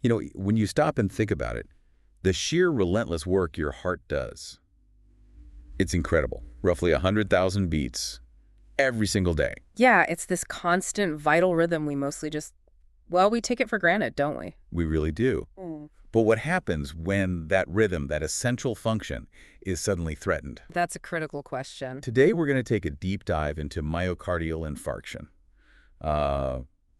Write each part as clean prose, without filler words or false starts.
When you stop and think about it, the sheer relentless work your heart does, it's incredible. Roughly 100,000 beats every single day. Yeah, it's this constant vital rhythm we mostly just, well, we take it for granted, don't we? We really do. But what happens when that rhythm, that essential function, is suddenly threatened? That's a critical question. Today, we're going to take a deep dive into myocardial infarction.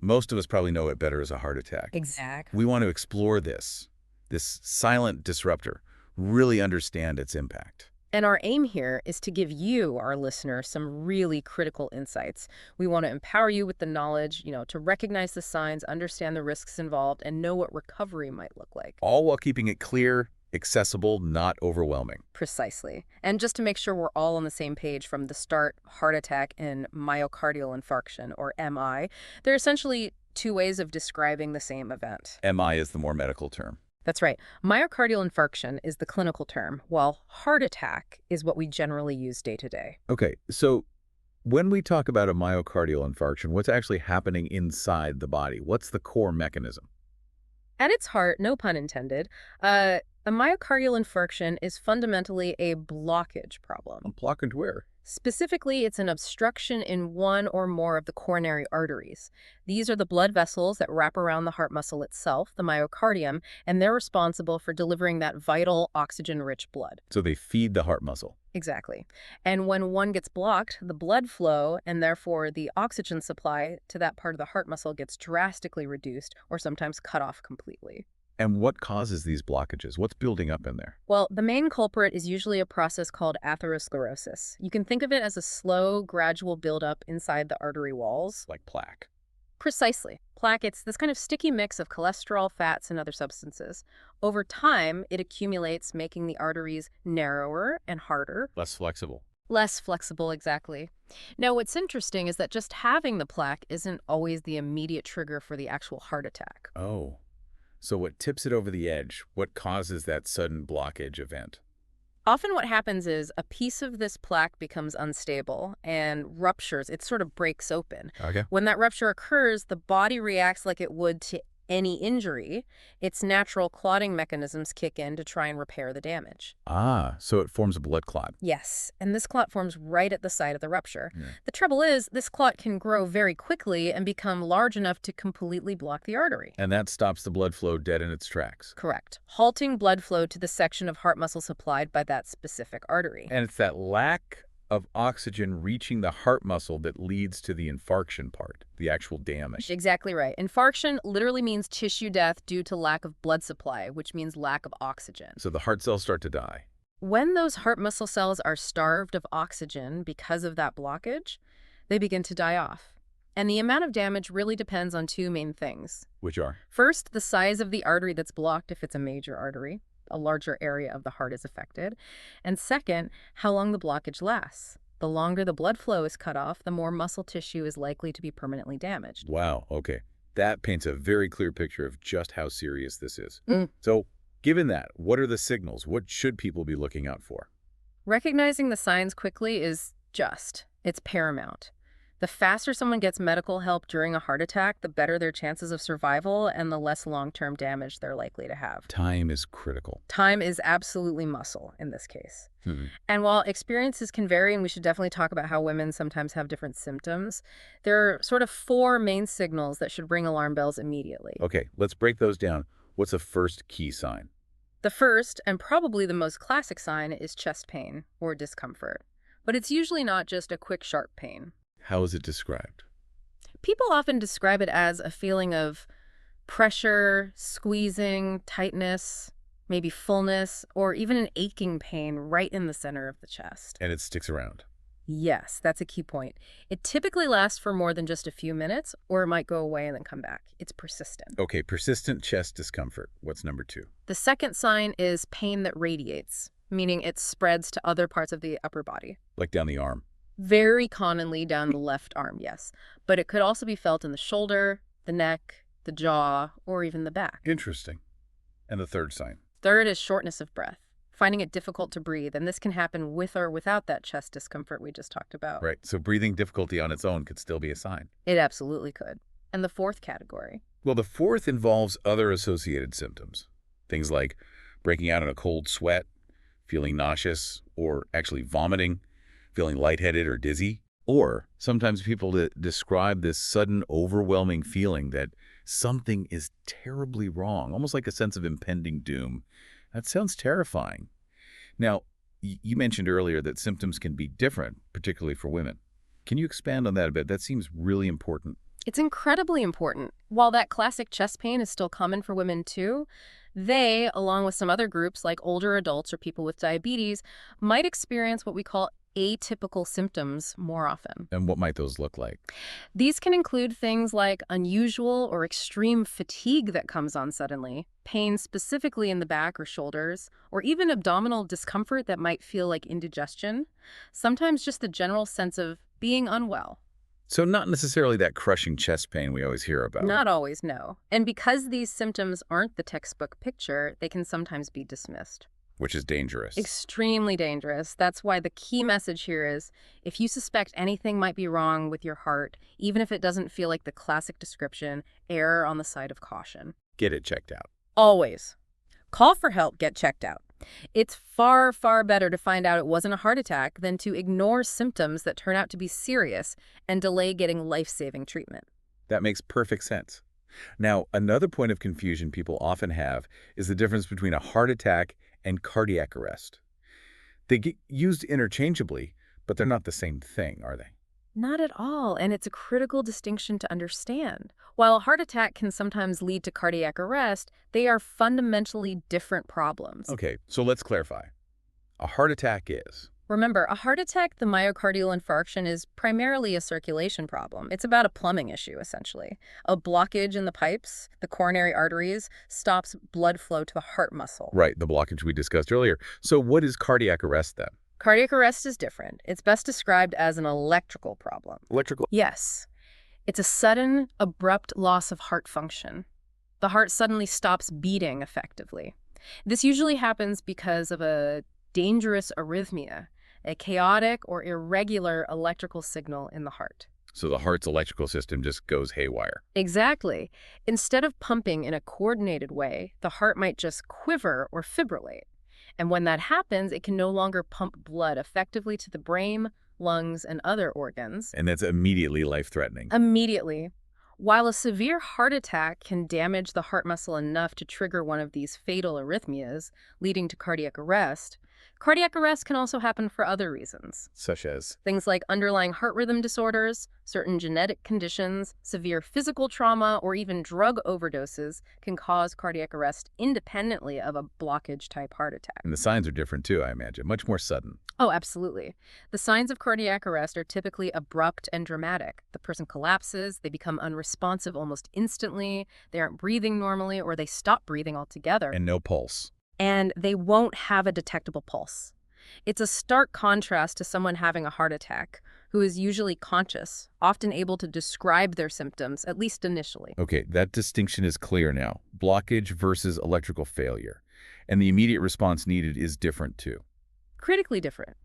Most of us probably know it better as a heart attack. Exactly. We want to explore this silent disruptor, really understand its impact. And our aim here is to give you, our listener, some really critical insights. We want to empower you with the knowledge, to recognize the signs, understand the risks involved, and know what recovery might look like. All while keeping it clear, accessible, not overwhelming. Precisely. And just to make sure we're all on the same page from the start, heart attack and myocardial infarction, or MI, they're essentially two ways of describing the same event. MI is the more medical term. That's right. Myocardial infarction is the clinical term, while heart attack is what we generally use day to day. Okay, so when we talk about a myocardial infarction, what's actually happening inside the body? What's the core mechanism? At its heart, no pun intended, a myocardial infarction is fundamentally a blockage problem. A block and where? Specifically, it's an obstruction in one or more of the coronary arteries. These are the blood vessels that wrap around the heart muscle itself, the myocardium, and they're responsible for delivering that vital oxygen-rich blood. So they feed the heart muscle. Exactly. And when one gets blocked, the blood flow and therefore the oxygen supply to that part of the heart muscle gets drastically reduced or sometimes cut off completely. And what causes these blockages? What's building up in there? Well, the main culprit is usually a process called atherosclerosis. You can think of it as a slow, gradual buildup inside the artery walls. Like plaque. Precisely. Plaque, it's this kind of sticky mix of cholesterol, fats, and other substances. Over time, it accumulates, making the arteries narrower and harder. Less flexible. Less flexible, exactly. Now, what's interesting is that just having the plaque isn't always the immediate trigger for the actual heart attack. Oh. So what tips it over the edge? What causes that sudden blockage event? Often what happens is a piece of this plaque becomes unstable and ruptures. It sort of breaks open. Okay. When that rupture occurs, the body reacts like it would to any injury. Its natural clotting mechanisms kick in to try and repair the damage. Ah, so it forms a blood clot. Yes, and this clot forms right at the site of the rupture. Yeah. The trouble is, this clot can grow very quickly and become large enough to completely block the artery. And that stops the blood flow dead in its tracks. Correct. Halting blood flow to the section of heart muscle supplied by that specific artery. And it's that lack of oxygen reaching the heart muscle that leads to the infarction part, the actual damage. Exactly right. Infarction literally means tissue death due to lack of blood supply, which means lack of oxygen. So the heart cells start to die. When those heart muscle cells are starved of oxygen because of that blockage, they begin to die off. And the amount of damage really depends on two main things. Which are? First, the size of the artery that's blocked if it's a major artery. A larger area of the heart is affected. And second, how long the blockage lasts. The longer the blood flow is cut off, the more muscle tissue is likely to be permanently damaged. Wow, okay. That paints a very clear picture of just how serious this is. Mm. So, given that, what are the signals? What should people be looking out for? Recognizing the signs quickly is it's paramount. The faster someone gets medical help during a heart attack, the better their chances of survival and the less long-term damage they're likely to have. Time is critical. Time is absolutely muscle in this case. And while experiences can vary, and we should definitely talk about how women sometimes have different symptoms, there are sort of four main signals that should ring alarm bells immediately. Okay, let's break those down. What's the first key sign? The first, and probably the most classic sign, is chest pain or discomfort. But it's usually not just a quick, sharp pain. How is it described? People often describe it as a feeling of pressure, squeezing, tightness, maybe fullness, or even an aching pain right in the center of the chest. And it sticks around. Yes, that's a key point. It typically lasts for more than just a few minutes, or it might go away and then come back. It's persistent. Okay, persistent chest discomfort. What's number two? The second sign is pain that radiates, meaning it spreads to other parts of the upper body. Like down the arm. Very commonly down the left arm, yes. But it could also be felt in the shoulder, the neck, the jaw, or even the back. Interesting. And the third sign? Third is shortness of breath, finding it difficult to breathe. And this can happen with or without that chest discomfort we just talked about. Right, so breathing difficulty on its own could still be a sign. It absolutely could. And the fourth category? Well, the fourth involves other associated symptoms. Things like breaking out in a cold sweat, feeling nauseous, or actually vomiting, feeling lightheaded or dizzy. Or sometimes people describe this sudden, overwhelming feeling that something is terribly wrong, almost like a sense of impending doom. That sounds terrifying. Now, you mentioned earlier that symptoms can be different, particularly for women. Can you expand on that a bit? That seems really important. It's incredibly important. While that classic chest pain is still common for women too, they, along with some other groups like older adults or people with diabetes, might experience what we call atypical symptoms more often. And what might those look like? These can include things like unusual or extreme fatigue that comes on suddenly, pain specifically in the back or shoulders, or even abdominal discomfort that might feel like indigestion. Sometimes just the general sense of being unwell. So not necessarily that crushing chest pain we always hear about. Not always, no. And because these symptoms aren't the textbook picture, they can sometimes be dismissed. Which is dangerous. Extremely dangerous. That's why the key message here is, if you suspect anything might be wrong with your heart, even if it doesn't feel like the classic description, err on the side of caution. Get it checked out. Always. Call for help, get checked out. It's far, far better to find out it wasn't a heart attack than to ignore symptoms that turn out to be serious and delay getting life-saving treatment. That makes perfect sense. Now, another point of confusion people often have is the difference between a heart attack and cardiac arrest. They get used interchangeably, but they're not the same thing, are they? Not at all, and it's a critical distinction to understand. While a heart attack can sometimes lead to cardiac arrest, they are fundamentally different problems. Okay, so let's clarify. A heart attack is... Remember, a heart attack, the myocardial infarction, is primarily a circulation problem. It's about a plumbing issue, essentially. A blockage in the pipes, the coronary arteries, stops blood flow to the heart muscle. Right, the blockage we discussed earlier. So what is cardiac arrest then? Cardiac arrest is different. It's best described as an electrical problem. Electrical? Yes. It's a sudden, abrupt loss of heart function. The heart suddenly stops beating effectively. This usually happens because of a dangerous arrhythmia, a chaotic or irregular electrical signal in the heart. So the heart's electrical system just goes haywire. Exactly. Instead of pumping in a coordinated way, the heart might just quiver or fibrillate. And when that happens, it can no longer pump blood effectively to the brain, lungs, and other organs. And that's immediately life-threatening. Immediately. While a severe heart attack can damage the heart muscle enough to trigger one of these fatal arrhythmias, leading to cardiac arrest can also happen for other reasons. Such as? Things like underlying heart rhythm disorders, certain genetic conditions, severe physical trauma, or even drug overdoses can cause cardiac arrest independently of a blockage-type heart attack. And the signs are different too, I imagine. Much more sudden. Oh, absolutely. The signs of cardiac arrest are typically abrupt and dramatic. The person collapses, they become unresponsive almost instantly, they aren't breathing normally, or they stop breathing altogether. And no pulse. And they won't have a detectable pulse. It's a stark contrast to someone having a heart attack, who is usually conscious, often able to describe their symptoms, at least initially. Okay, that distinction is clear now. Blockage versus electrical failure. And the immediate response needed is different too. Critically different.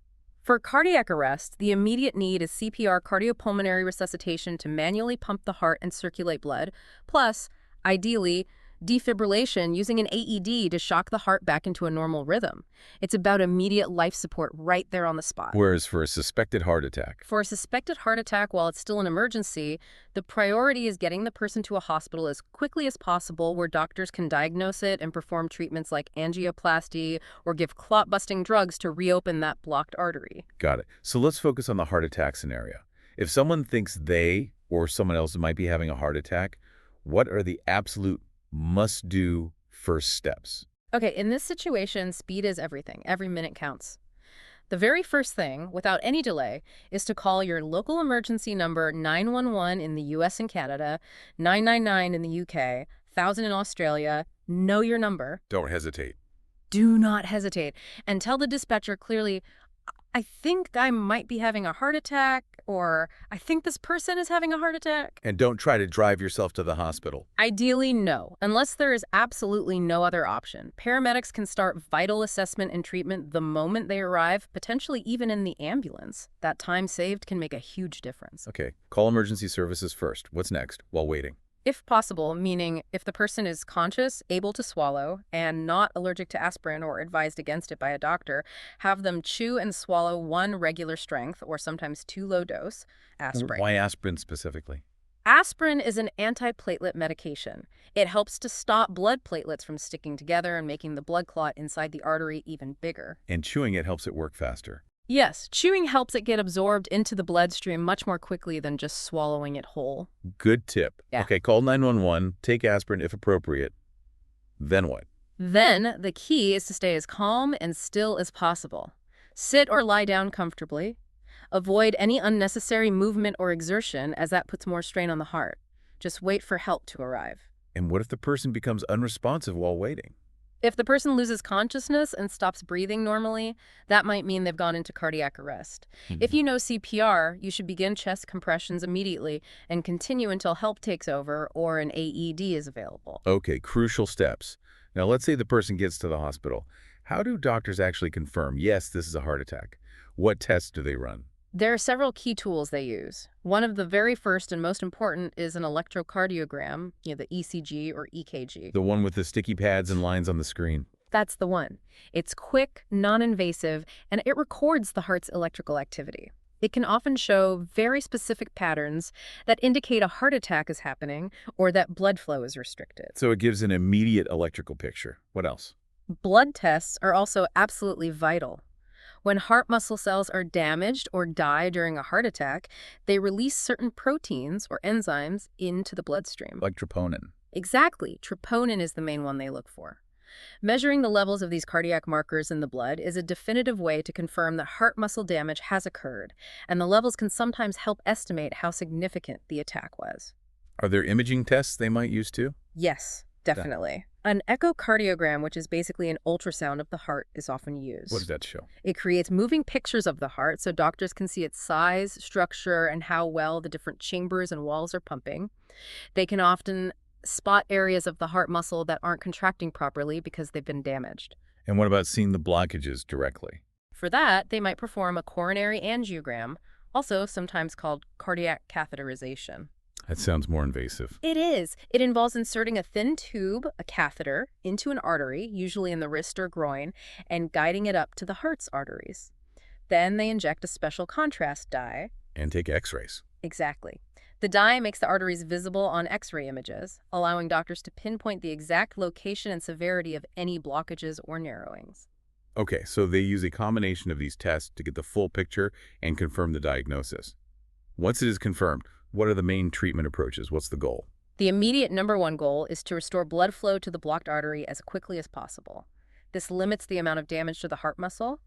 For cardiac arrest, the immediate need is CPR, cardiopulmonary resuscitation, to manually pump the heart and circulate blood, plus, ideally, defibrillation using an AED to shock the heart back into a normal rhythm. It's about immediate life support right there on the spot. Whereas for a suspected heart attack, For a suspected heart attack, while it's still an emergency, the priority is getting the person to a hospital as quickly as possible where doctors can diagnose it and perform treatments like angioplasty or give clot-busting drugs to reopen that blocked artery. got it. So let's focus on the heart attack scenario. If someone thinks they or someone else might be having a heart attack, what are the absolute must-do first steps? Okay, in this situation, speed is everything. Every minute counts. The very first thing, without any delay, is to call your local emergency number 911 in the US and Canada, 999 in the UK, 1000 in Australia. Know your number. Don't hesitate. Do not hesitate. And tell the dispatcher clearly, I think I might be having a heart attack, or I think this person is having a heart attack. And don't try to drive yourself to the hospital. Ideally, no, unless there is absolutely no other option. Paramedics can start vital assessment and treatment the moment they arrive, potentially even in the ambulance. That time saved can make a huge difference. Okay, call emergency services first. What's next while waiting? If possible, meaning if the person is conscious, able to swallow, and not allergic to aspirin or advised against it by a doctor, have them chew and swallow one regular strength, or sometimes two low-dose, aspirin. Why aspirin specifically? Aspirin is an antiplatelet medication. It helps to stop blood platelets from sticking together and making the blood clot inside the artery even bigger. And chewing it helps it work faster. Yes, chewing helps it get absorbed into the bloodstream much more quickly than just swallowing it whole. Good tip. Yeah. Okay, call 911, take aspirin if appropriate. Then what? Then, the key is to stay as calm and still as possible. Sit or lie down comfortably. Avoid any unnecessary movement or exertion, as that puts more strain on the heart. Just wait for help to arrive. And what if the person becomes unresponsive while waiting? If the person loses consciousness and stops breathing normally, that might mean they've gone into cardiac arrest. If you know CPR, you should begin chest compressions immediately and continue until help takes over or an AED is available. Okay, crucial steps. Now, let's say the person gets to the hospital. How do doctors actually confirm, yes, this is a heart attack? What tests do they run? There are several key tools they use. One of the very first and most important is an electrocardiogram, the ECG or EKG. The one with the sticky pads and lines on the screen. That's the one. It's quick, non-invasive, and it records the heart's electrical activity. It can often show very specific patterns that indicate a heart attack is happening or that blood flow is restricted. So it gives an immediate electrical picture. What else? Blood tests are also absolutely vital. When heart muscle cells are damaged or die during a heart attack, they release certain proteins or enzymes into the bloodstream. Like troponin. Exactly. Troponin is the main one they look for. Measuring the levels of these cardiac markers in the blood is a definitive way to confirm that heart muscle damage has occurred, and the levels can sometimes help estimate how significant the attack was. Are there imaging tests they might use too? Yes, definitely. An echocardiogram, which is basically an ultrasound of the heart, is often used. What does that show? It creates moving pictures of the heart so doctors can see its size, structure, and how well the different chambers and walls are pumping. They can often spot areas of the heart muscle that aren't contracting properly because they've been damaged. And what about seeing the blockages directly? For that, they might perform a coronary angiogram, also sometimes called cardiac catheterization. That sounds more invasive. It is. It involves inserting a thin tube, a catheter, into an artery, usually in the wrist or groin, and guiding it up to the heart's arteries. Then they inject a special contrast dye. And take x-rays. Exactly. The dye makes the arteries visible on X-ray images, allowing doctors to pinpoint the exact location and severity of any blockages or narrowings. Okay, so they use a combination of these tests to get the full picture and confirm the diagnosis. Once it is confirmed, what are the main treatment approaches? What's the goal? The immediate #1 goal is to restore blood flow to the blocked artery as quickly as possible. This limits the amount of damage to the heart muscle,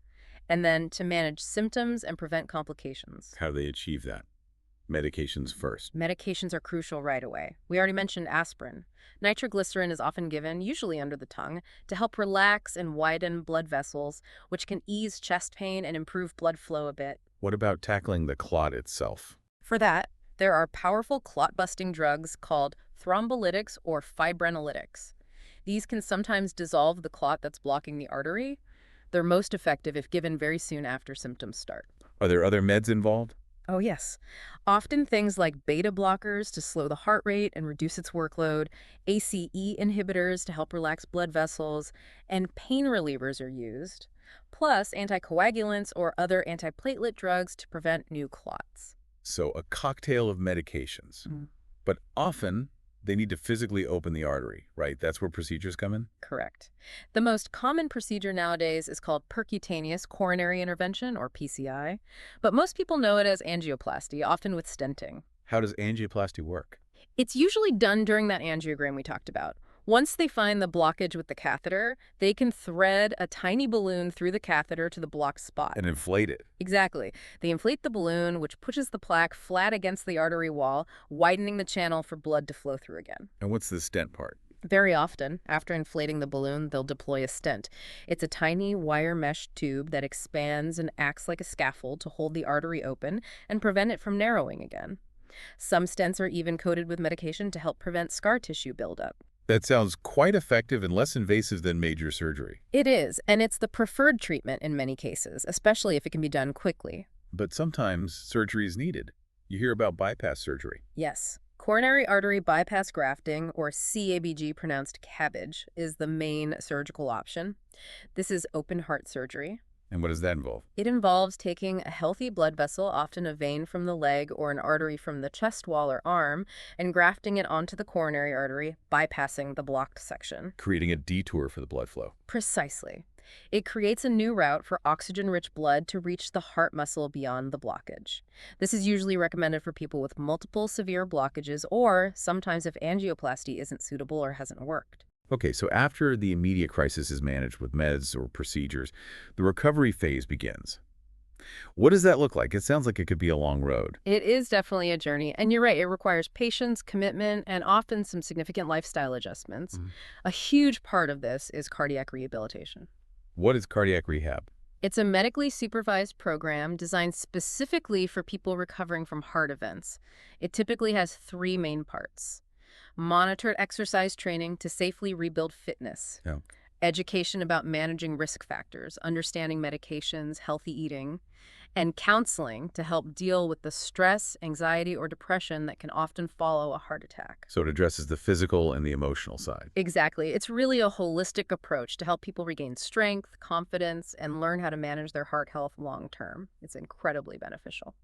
and then to manage symptoms and prevent complications. How do they achieve that? Medications first. Medications are crucial right away. We already mentioned aspirin. Nitroglycerin is often given, usually under the tongue, to help relax and widen blood vessels, which can ease chest pain and improve blood flow a bit. What about tackling the clot itself? For that, there are powerful clot-busting drugs called thrombolytics or fibrinolytics. These can sometimes dissolve the clot that's blocking the artery. They're most effective if given very soon after symptoms start. Are there other meds involved? Oh, yes. Often things like beta blockers to slow the heart rate and reduce its workload, ACE inhibitors to help relax blood vessels, and pain relievers are used, plus anticoagulants or other antiplatelet drugs to prevent new clots. So a cocktail of medications. But often, they need to physically open the artery, right? That's where procedures come in? Correct. The most common procedure nowadays is called percutaneous coronary intervention, or PCI, but most people know it as angioplasty, often with stenting. How does angioplasty work? It's usually done during that angiogram we talked about. Once they find the blockage with the catheter, they can thread a tiny balloon through the catheter to the blocked spot. And inflate it. Exactly. They inflate the balloon, which pushes the plaque flat against the artery wall, widening the channel for blood to flow through again. And what's the stent part? Very often, after inflating the balloon, they'll deploy a stent. It's a tiny wire mesh tube that expands and acts like a scaffold to hold the artery open and prevent it from narrowing again. Some stents are even coated with medication to help prevent scar tissue buildup. That sounds quite effective and less invasive than major surgery. It is, and it's the preferred treatment in many cases, especially if it can be done quickly. But sometimes surgery is needed. You hear about bypass surgery. Yes, Coronary artery bypass grafting, or CABG pronounced cabbage, is the main surgical option. This is open heart surgery. And what does that involve? It involves taking a healthy blood vessel, often a vein from the leg or an artery from the chest wall or arm, and grafting it onto the coronary artery, bypassing the blocked section. Creating a detour for the blood flow. Precisely. It creates a new route for oxygen-rich blood to reach the heart muscle beyond the blockage. This is usually recommended for people with multiple severe blockages or sometimes if angioplasty isn't suitable or hasn't worked. Okay, so after the immediate crisis is managed with meds or procedures, the recovery phase begins. What does that look like? It sounds like it could be a long road. It is definitely a journey, and you're right, it requires patience, commitment, and often some significant lifestyle adjustments. A huge part of this is cardiac rehabilitation. What is cardiac rehab? It's a medically supervised program designed specifically for people recovering from heart events. It typically has three main parts: monitored exercise training to safely rebuild fitness, Yeah. education about managing risk factors, understanding medications, healthy eating, and counseling to help deal with the stress, anxiety, or depression that can often follow a heart attack. So it addresses the physical and the emotional side. Exactly. It's really a holistic approach to help people regain strength, confidence, and learn how to manage their heart health long term. It's incredibly beneficial.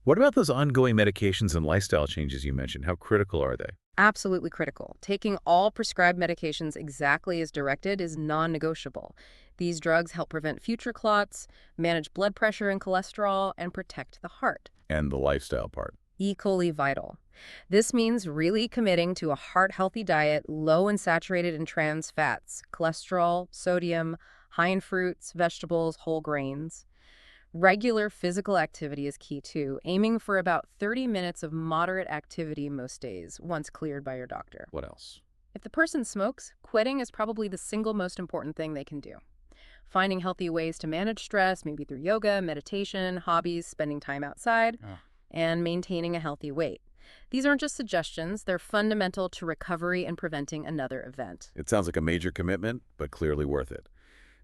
What about those ongoing medications and lifestyle changes you mentioned? How critical are they? Absolutely critical. Taking all prescribed medications exactly as directed is non-negotiable. These drugs help prevent future clots, manage blood pressure and cholesterol, and protect the heart. And the lifestyle part. Equally vital. This means really committing to a heart-healthy diet low in saturated and trans fats, cholesterol, sodium, high in fruits, vegetables, whole grains. Regular physical activity is key too, aiming for about 30 minutes of moderate activity most days, once cleared by your doctor. What else? If the person smokes, quitting is probably the single most important thing they can do. Finding healthy ways to manage stress, maybe through yoga, meditation, hobbies, spending time outside, and maintaining a healthy weight. These aren't just suggestions, they're fundamental to recovery and preventing another event. It sounds like a major commitment, but clearly worth it.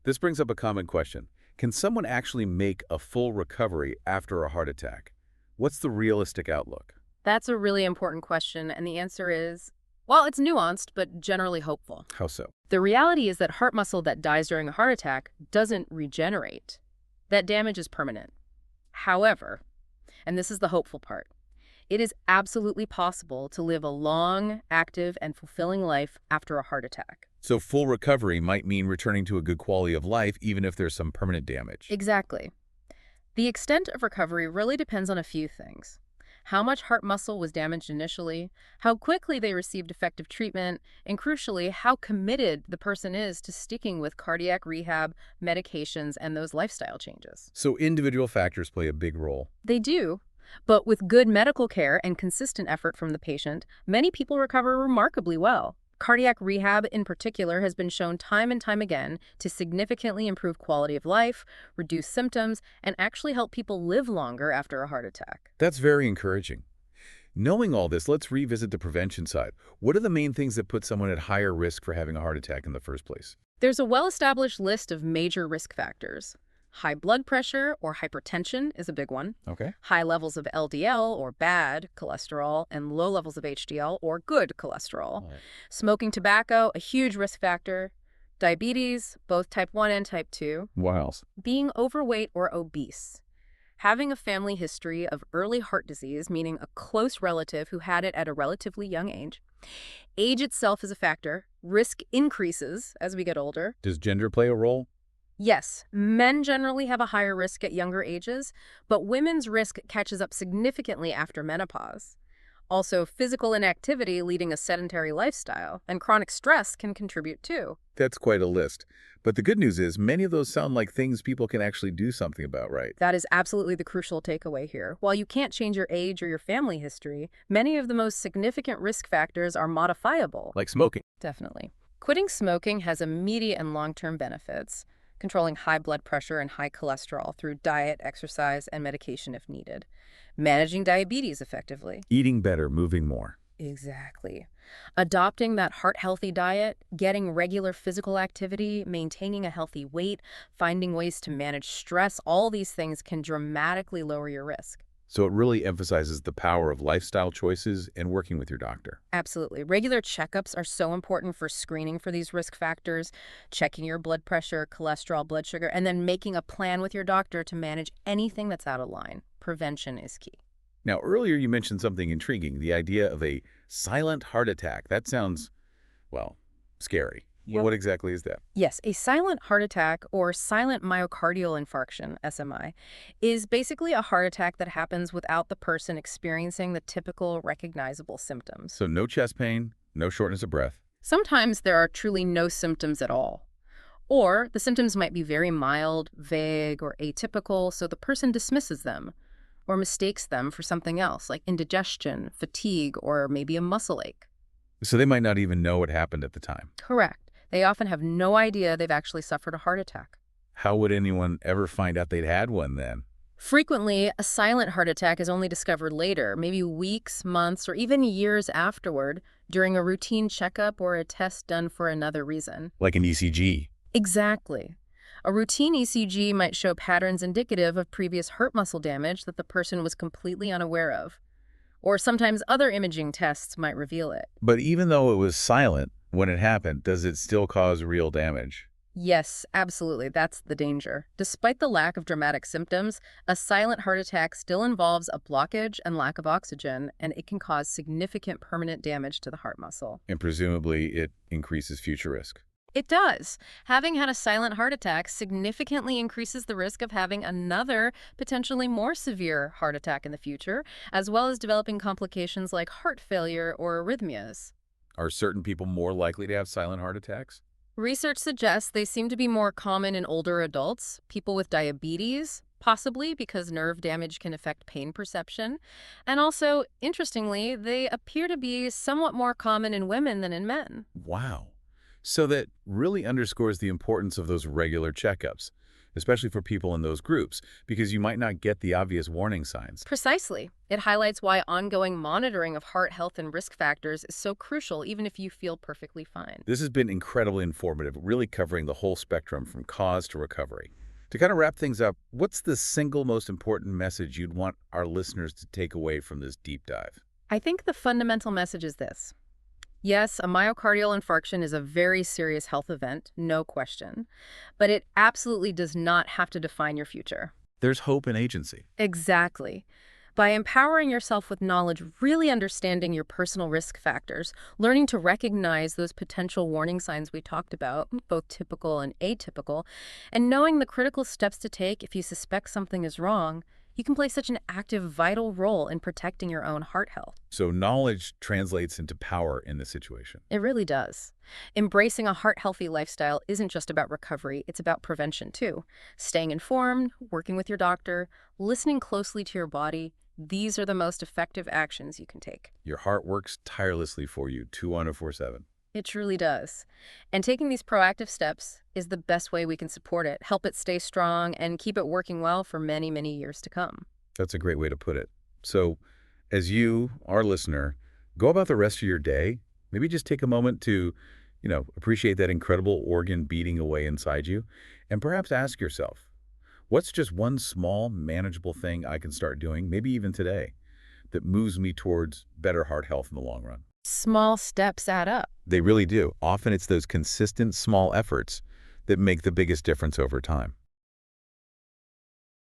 This brings up a common question. Can someone actually make a full recovery after a heart attack? What's the realistic outlook? That's a really important question, and the answer is, well, it's nuanced, but generally hopeful. How so? The reality is that heart muscle that dies during a heart attack doesn't regenerate. That damage is permanent. However, and this is the hopeful part, it is absolutely possible to live a long, active, and fulfilling life after a heart attack. So full recovery might mean returning to a good quality of life even if there's some permanent damage. Exactly. The extent of recovery really depends on a few things. How much heart muscle was damaged initially, how quickly they received effective treatment, and crucially, how committed the person is to sticking with cardiac rehab, medications, and those lifestyle changes. So individual factors play a big role. They do, but with good medical care and consistent effort from the patient, many people recover remarkably well. Cardiac rehab, in particular, has been shown time and time again to significantly improve quality of life, reduce symptoms, and actually help people live longer after a heart attack. That's very encouraging. Knowing all this, let's revisit the prevention side. What are the main things that put someone at higher risk for having a heart attack in the first place? There's a well-established list of major risk factors. High blood pressure or hypertension is a big one. Okay. High levels of LDL or bad cholesterol and low levels of HDL or good cholesterol. Right. Smoking tobacco, a huge risk factor. Diabetes, both type 1 and type 2. What else? Being overweight or obese. Having a family history of early heart disease, meaning a close relative who had it at a relatively young age. Age itself is a factor. Risk increases as we get older. Does gender play a role? Yes, men generally have a higher risk at younger ages, but women's risk catches up significantly after menopause. Also, physical inactivity leading a sedentary lifestyle and chronic stress can contribute too. That's quite a list. But the good news is many of those sound like things people can actually do something about, right? That is absolutely the crucial takeaway here. While you can't change your age or your family history, many of the most significant risk factors are modifiable. Like smoking. Definitely. Quitting smoking has immediate and long-term benefits. Controlling high blood pressure and high cholesterol through diet, exercise, and medication if needed. Managing diabetes effectively. Eating better, moving more. Exactly. Adopting that heart-healthy diet, getting regular physical activity, maintaining a healthy weight, finding ways to manage stress, all these things can dramatically lower your risk. So it really emphasizes the power of lifestyle choices and working with your doctor. Absolutely. Regular checkups are so important for screening for these risk factors, checking your blood pressure, cholesterol, blood sugar, and then making a plan with your doctor to manage anything that's out of line. Prevention is key. Now, earlier you mentioned something intriguing, the idea of a silent heart attack. That sounds, well, scary. Yep. What exactly is that? Yes, a silent heart attack or silent myocardial infarction, SMI, is basically a heart attack that happens without the person experiencing the typical recognizable symptoms. So no chest pain, no shortness of breath. Sometimes there are truly no symptoms at all. Or the symptoms might be very mild, vague, or atypical, so the person dismisses them or mistakes them for something else, like indigestion, fatigue, or maybe a muscle ache. So they might not even know what happened at the time. Correct. They often have no idea they've actually suffered a heart attack. How would anyone ever find out they'd had one then? Frequently, a silent heart attack is only discovered later, maybe weeks, months, or even years afterward, during a routine checkup or a test done for another reason. Like an ECG. Exactly. A routine ECG might show patterns indicative of previous heart muscle damage that the person was completely unaware of. Or sometimes other imaging tests might reveal it. But even though it was silent when it happened, does it still cause real damage? Yes, absolutely. That's the danger. Despite the lack of dramatic symptoms, a silent heart attack still involves a blockage and lack of oxygen, and it can cause significant permanent damage to the heart muscle. And presumably it increases future risk. It does. Having had a silent heart attack significantly increases the risk of having another, potentially more severe heart attack in the future, as well as developing complications like heart failure or arrhythmias. Are certain people more likely to have silent heart attacks? Research suggests they seem to be more common in older adults, people with diabetes, possibly because nerve damage can affect pain perception. And also, interestingly, they appear to be somewhat more common in women than in men. Wow. So that really underscores the importance of those regular checkups, especially for people in those groups, because you might not get the obvious warning signs. Precisely. It highlights why ongoing monitoring of heart health and risk factors is so crucial, even if you feel perfectly fine. This has been incredibly informative, really covering the whole spectrum from cause to recovery. To kind of wrap things up, what's the single most important message you'd want our listeners to take away from this deep dive? I think the fundamental message is this. Yes, a myocardial infarction is a very serious health event, no question, but it absolutely does not have to define your future. There's hope and agency. Exactly. By empowering yourself with knowledge, really understanding your personal risk factors, learning to recognize those potential warning signs we talked about, both typical and atypical, and knowing the critical steps to take if you suspect something is wrong, you can play such an active, vital role in protecting your own heart health. So knowledge translates into power in this situation. It really does. Embracing a heart-healthy lifestyle isn't just about recovery, it's about prevention too. Staying informed, working with your doctor, listening closely to your body, these are the most effective actions you can take. Your heart works tirelessly for you 24/7. It truly does. And taking these proactive steps is the best way we can support it, help it stay strong, and keep it working well for many, many years to come. That's a great way to put it. So as you, our listener, go about the rest of your day, maybe just take a moment to, appreciate that incredible organ beating away inside you, and perhaps ask yourself, what's just one small, manageable thing I can start doing, maybe even today, that moves me towards better heart health in the long run? Small steps add up. They really do. Often it's those consistent small efforts that make the biggest difference over time.